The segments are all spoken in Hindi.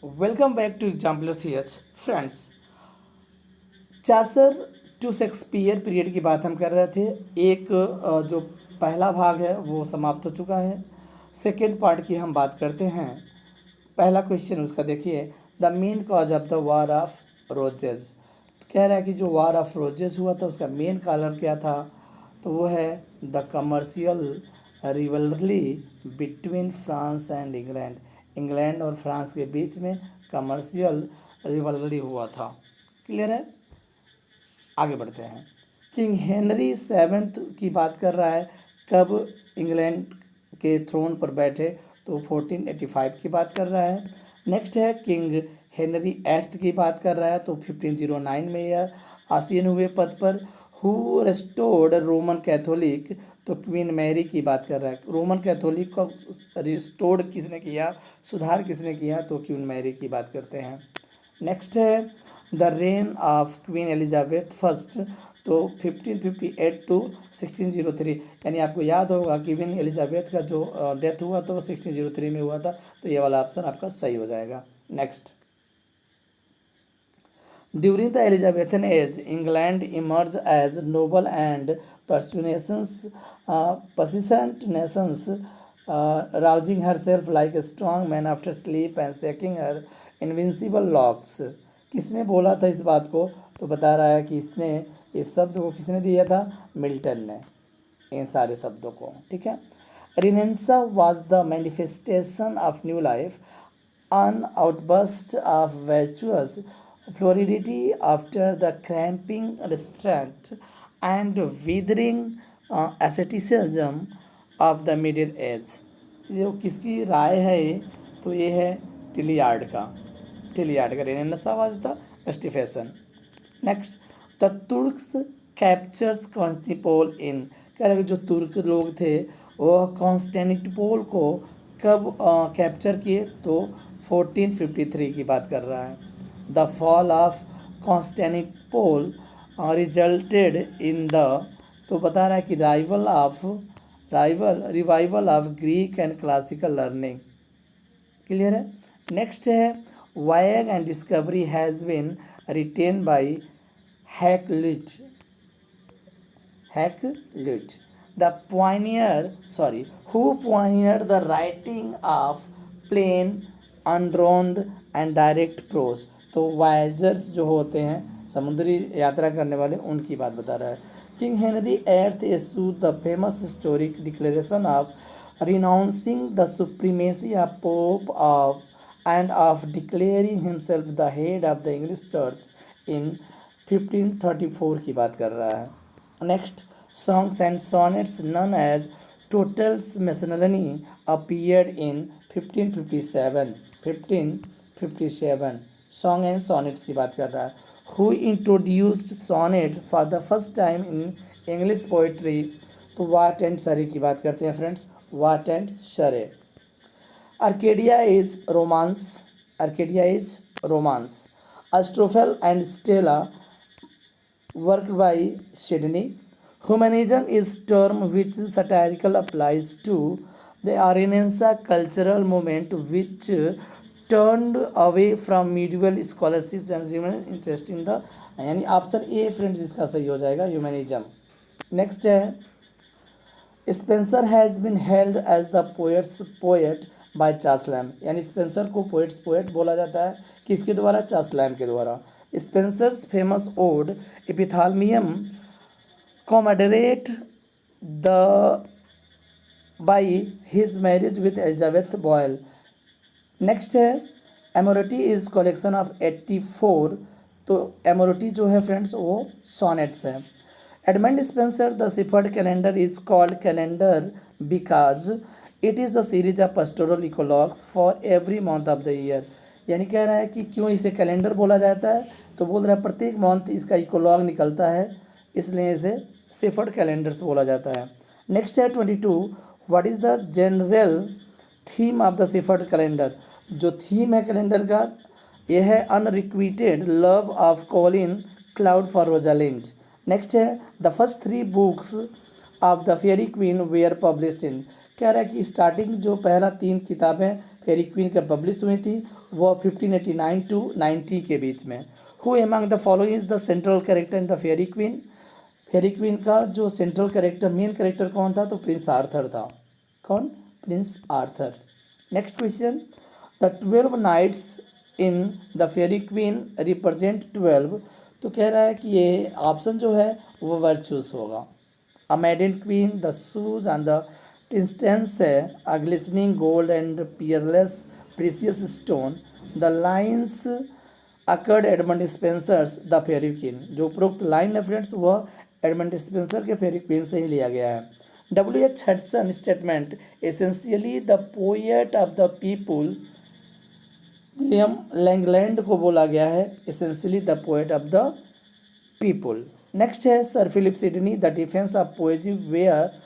Welcome back to exemplar C H friends. Chaucer to Shakespeare period की बात हम कर रहे थे। एक जो पहला भाग है वो समाप्त हो चुका है। सेकेंड पार्ट की हम बात करते हैं। पहला क्वेश्चन उसका देखिए, the main cause of the war of roses. कह रहा है कि जो वार ऑफ रोजेज हुआ था उसका मेन कारण क्या था, तो वो है the commercial rivalry between France and England. England और फ्रांस के बीच में कमर्शियल रिवलरी हुआ था। क्लियर है। आगे बढ़ते हैं। किंग हेनरी सेवेंथ की बात कर रहा है, कब इंग्लैंड के थ्रोन पर बैठे, तो 1485 की बात कर रहा है। नेक्स्ट है किंग हेनरी एट्थ की बात कर रहा है, तो 1509 में यह आसीन हुए पद पर। हु रेस्टोर्ड रोमन कैथोलिक, तो क्वीन मैरी की बात कर रहा है। रोमन कैथोलिक को रिस्टोर्ड किसने किया, सुधार किसने किया, तो क्वीन मैरी की बात करते हैं। नेक्स्ट है the rain of queen Elizabeth first, तो 1558 टू 1603। यानी आपको याद होगा कि क्वीन एलिजाबेथ का जो डेथ हुआ था वो 1603 में हुआ था, तो ये वाला ऑप्शन आपका सही हो जाएगा। Next, during the Elizabethan age England emerge as noble and persistent nations, rousing herself like a strong man after sleep and shaking her invincible locks। किसने बोला था इस बात को, तो बता रहा है कि इसने इस शब्द को किसने दिया था, मिल्टन ने, इन सारे शब्दों को। ठीक है। Renaissance was the manifestation of new life, an outburst of virtuous floridity after the cramping restraint and withering asceticism of the middle age। ये किसकी राय है ये, तो ये है टिलियार्ड का Renaissance was the mystification. Next, the Turks captures Constantinople in. कह रहे जो तुर्क लोग थे वो कॉन्स्टेंटिनोपल को कब कैप्चर किए, तो 1453 की बात कर रहा है। The fall of Constantinople resulted in the, तो बता रहा है कि revival of Greek and classical learning. Clear है। नेक्स्ट है voyage and discovery has been written by Hakluyt. The who pioneered the writing of plain unadorned and direct prose. तो वाइजर्स जो होते हैं समुद्री यात्रा करने वाले, उनकी बात बता रहा है। King Henry eighth issued the famous historic declaration of renouncing the supremacy of pope of and of declaring himself the head of the English Church in 1534 की बात कर रहा है। Next, songs and sonnets known as Totals Masonry appeared in 1557। Song and sonnets की बात कर रहा है। Who introduced sonnet for the first time in English poetry, तो वाट एंड शरे की बात करते हैं फ्रेंड्स, वाट एंड शरे। Arcadia is romance. Astrophel and Stella, worked by Sidney. Humanism is term which satirical applies to the Renaissance cultural movement which turned away from medieval scholarships and remained interest in the, यानी ऑप्शन ए फ्रेंड्स इसका सही हो जाएगा, ह्यूमनिज्म। नेक्स्ट है Spenser has been held as the poet by Charles Lamb. यानी स्पेंसर को पोएट बोला जाता है किसके द्वारा, चार्ल्स लैम के द्वारा। Spenser's famous ode Epithalamion commemorate the by his marriage with Elizabeth Boyle. Next है एमोरिटी इज कलेक्शन ऑफ 84। तो एमोरिटी जो है फ्रेंड्स वो सॉनेट्स है। Edmund Spenser the Shepherd's Calendar is called calendar because it is a series of pastoral eclogues for every month of the year. यानी कह रहा है कि क्यों इसे कैलेंडर बोला जाता है, तो बोल रहा है प्रत्येक मंथ इसका इकोलॉग निकलता है, इसलिए इसे सिफर्ड कैलेंडर्स बोला जाता है। नेक्स्ट है 22, what is the general theme of the Shepherd's Calendar. जो थीम है कैलेंडर का यह है unrequited love of Colin Clout for Rosalind. Next है the first 3 books of the Faerie Queene were published in. कह रहा है कि स्टार्टिंग जो पहला 3 किताबें फेरी क्वीन कब पब्लिश हुई थी? वो 1589 टू 90 के बीच में। Who among the following is the central character in the Faerie Queene? Faerie Queene का जो सेंट्रल कैरेक्टर, मेन कैरेक्टर कौन था? तो प्रिंस आर्थर था। कौन? Prince Arthur. Next question, the 12 knights in the Faerie Queene represent 12। तो कह रहा है कि ये ऑप्शन जो है वो वर्चूस होगा। A maiden queen, the shoes and the instance है, a glistening gold and peerless precious stone, the lines occurred Edmund Spenser's the Faerie Queene. जो उपरोक्त लाइन है फ्रेंड्स वह एडमंड स्पेंसर के फेरी क्वीन से ही लिया गया है। W.H. Hudson statement, essentially the poet of the people. William Langland को बोला गया है essentially the poet of the people. Next है Sir Philip Sidney, the defence of poesie were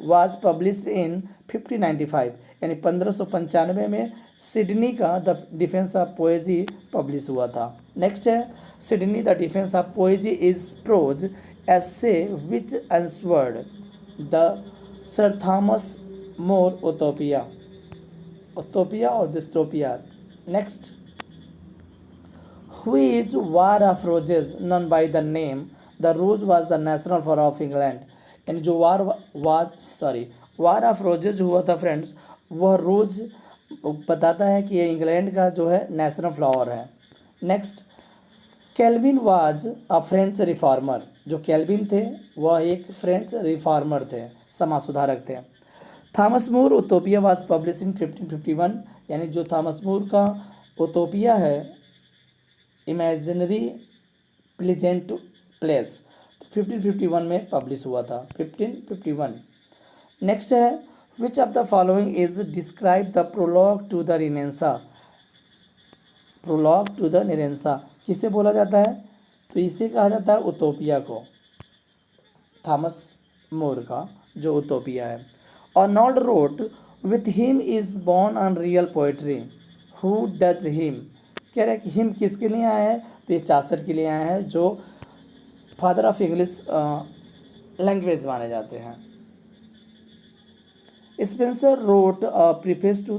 was published in 1595, यानी 1595 में सिडनी का the defence of poesie publish हुआ था। नेक्स्ट है Sidney the defence of poesie is prose essay which answered the Sir Thomas More Utopia और dystopia. Next, which war of roses known by the name the rose was the national flower of England। यानी जो वार ऑफ रोजेज हुआ था फ्रेंड्स, वह रोज बताता है कि ये इंग्लैंड का जो है नेशनल फ्लावर है। Next, Calvin was a French reformer. जो कैल्विन थे वह एक फ्रेंच रिफॉर्मर थे, समाज सुधारक थे। Thomas More Utopia was publish in 1551, यानी जो थॉमस मोर का उतोपिया है इमेजिनरी प्लीजेंट प्लेस, तो 1551 में पब्लिश हुआ था, 1551। नेक्स्ट है which of the following is describe the prologue to the renaissance. Prologue to the renaissance किसे बोला जाता है? तो इसे कहा जाता है उतोपिया को, थॉमस मोर का जो उतोपिया है। Arnold wrote with him is born on real poetry, who does him. कह रहे हैं कि हिम किसके लिए आया है? तो ये चासर के लिए आया है, जो फादर ऑफ इंग्लिश लैंग्वेज माने जाते हैं। Spenser wrote a preface to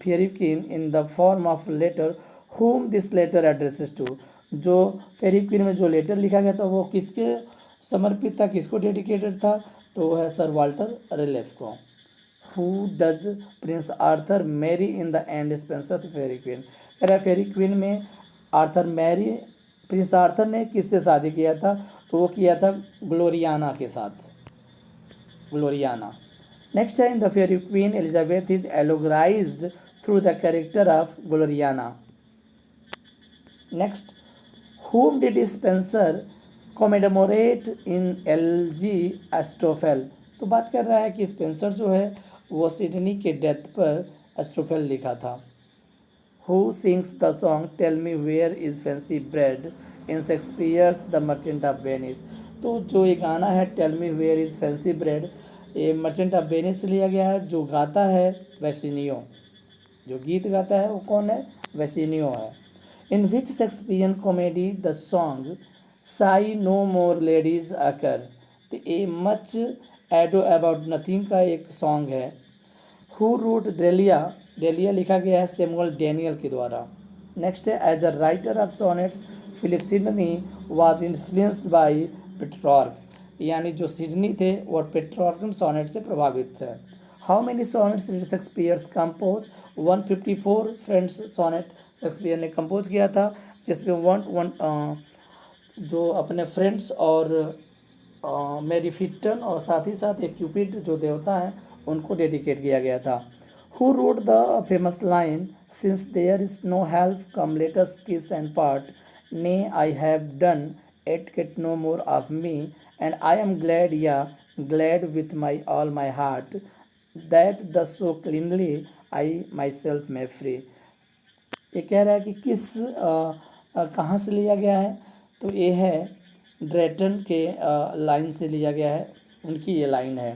Faerie Queene in the form of letter, whom this letter addresses to. जो फेरी क्वीन में जो लेटर लिखा गया था वो किसके समर्पित था, किसको डेडिकेटेड था? तो वो है सर वाल्टर रेलेफ को। Who does prince Arthur marry in the end Spenser the Faerie Queene. कह रहा है फेरी क्वीन में आर्थर मैरी, प्रिंस आर्थर ने किससे शादी किया था? तो वो किया था ग्लोरियाना के साथ, ग्लोरियाना। नेक्स्ट है in the Faerie Queene Elizabeth is allegorized through the character of Gloriana. Next, whom did Spenser commemorate in elegy Astrophel. तो बात कर रहा है कि स्पेंसर जो है वो सिडनी के डेथ पर एस्ट्रोफेल लिखा था। Who sings the song tell me where is fancy bred in Shakespeare's the merchant of Venice. तो जो ये गाना है tell me where is fancy bred, ये मर्चेंट ऑफ वेनिस से लिया गया है। जो गाता है वेसिनियो, जो गीत गाता है वो कौन है? वेसिनियो है। In which Shakespearean comedy the song sigh no more ladies occur. तो a much ado about nothing का एक सॉन्ग है। हु रूट डेलिया, डेलिया लिखा गया है सैमुअल डैनियल के द्वारा। नेक्स्ट है as a writer of sonnets Philip Sidney was influenced by Petrarch. यानी जो सिडनी थे वो पेट्रॉर्कन सोनेट से प्रभावित थे। How many sonnets did Shakespeare's compose? 154 friends sonnet Shakespeare ने कंपोज किया था, जिसमें जो अपने फ्रेंड्स और मेरी फिटन और साथ ही साथ एक क्यूपिड जो देवता हैं उनको डेडिकेट किया गया था। Who wrote the famous line since there is no help come let us kiss and part, nay I have done it get no more of me and I am glad yea glad with my all my heart that the so cleanly I myself may free. ये कह रहा है कि किस कहाँ से लिया गया है? तो ये है ड्रेटन के लाइन से लिया गया है, उनकी ये लाइन है।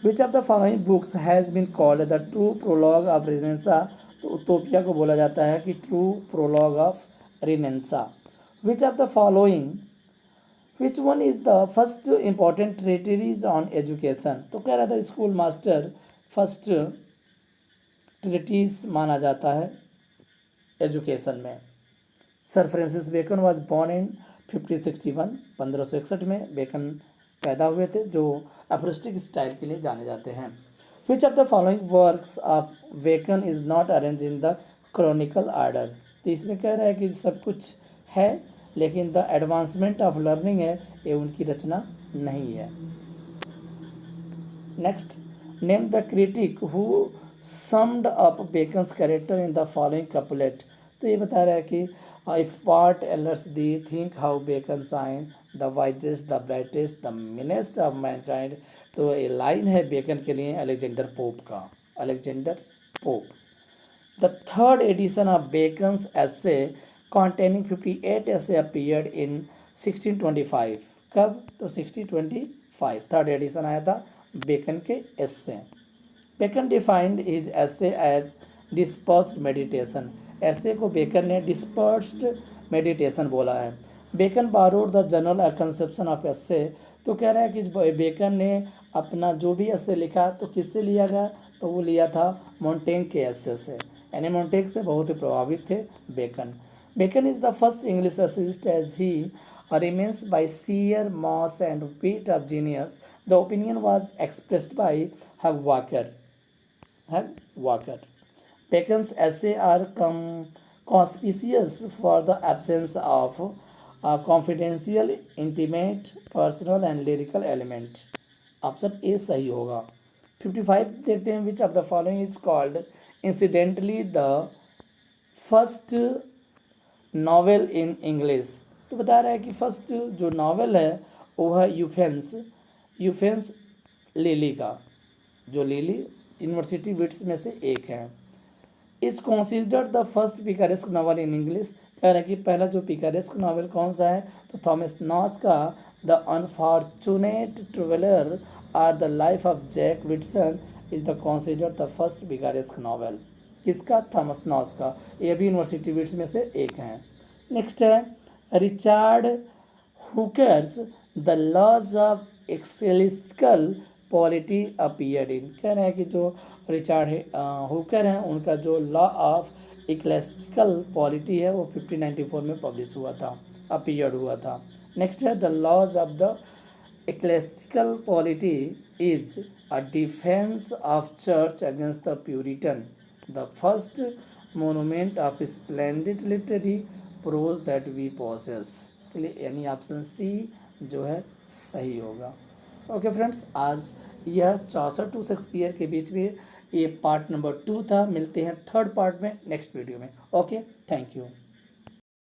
Which of the following books has been called the true prologue of renaissance. तो उतोपिया को बोला जाता है कि true prologue of renaissance. Which of the following which one is the first important treatise on education. तो कह रहा था स्कूल मास्टर फर्स्ट ट्रिटिस माना जाता है एजुकेशन में। Sir Francis Bacon was born in 1561, 1561 में बेकन पैदा हुए थे, जो एप्रोस्टिक स्टाइल के लिए जाने जाते हैं। Which of the following works of Bacon is not arrange in the chronicle order. तो इसमें कह रहा है कि सब कुछ है लेकिन द एडवांसमेंट ऑफ लर्निंग है ये उनकी रचना नहीं है। Next, name the critic who summed up Bacon's character in the following couplet. तो ये बता रहा है कि if part allure thee think how Bacon shine the wisest the brightest the meanest of mankind. तो ये लाइन है बेकन के लिए अलेक्जेंडर पोप का, Alexander Pope. The third edition of Bacon's essay containing 58 essay appeared in 1625। कब? तो 1625 थर्ड एडिशन आया था बेकन के essay. Bacon defined his essay as dispersed meditation। ऐसे को बेकन ने डिस्पर्स्ड मेडिटेशन बोला है। Bacon borrowed the general conception of essay। तो कह रहा है कि बेकन ने अपना जो भी essay लिखा तो किससे लिया गया, तो वो लिया था मोंटेग के essay से, यानी मोंटेग से बहुत ही प्रभावित थे Bacon. Bacon is the first English essayist as he remains by sheer mass and beat of genius. The opinion was expressed by Hugh Walker. Bacon's essay are conspicuous for the absence of confidential, intimate, personal and lyrical element। Option A सही होगा। 55 देखते हैं, which of the following is called incidentally the first novel in English. तो बता रहा है कि फर्स्ट जो नॉवेल है वो है यूफेंस लिली का, जो लिली यूनिवर्सिटी विट्स में से एक है। Is considered the first picaresque novel in English. कह रहा है कि पहला जो पिकारेस्क नॉवल कौन सा है, तो थॉमस नॉस का the unfortunate traveller or the life of Jack विटसन is the considered the first picaresque novel. किसका? थॉमस नॉस का। ये भी यूनिवर्सिटी विट्स में से एक है। नेक्स्ट है Richard Hooker's the laws of ecclesiastical polity appeared in. कह रहे हैं कि जो रिचार्ड हुकर हैं उनका जो लॉ ऑफ इक्लेस्टिकल पॉलिटी है वो 1594 में पब्लिश हुआ था, अपीयर्ड हुआ था। नेक्स्ट है the laws of the ecclesiastical polity is a defence of church against the puritan, the first monument of splendid literary prose that we possess. यानी ऑप्शन सी जो है सही होगा। ओके फ्रेंड्स, आज यह चौसठ टू शेक्सपियर के बीच में ये पार्ट नंबर 2 था। मिलते हैं थर्ड पार्ट में नेक्स्ट वीडियो में। Okay, thank you.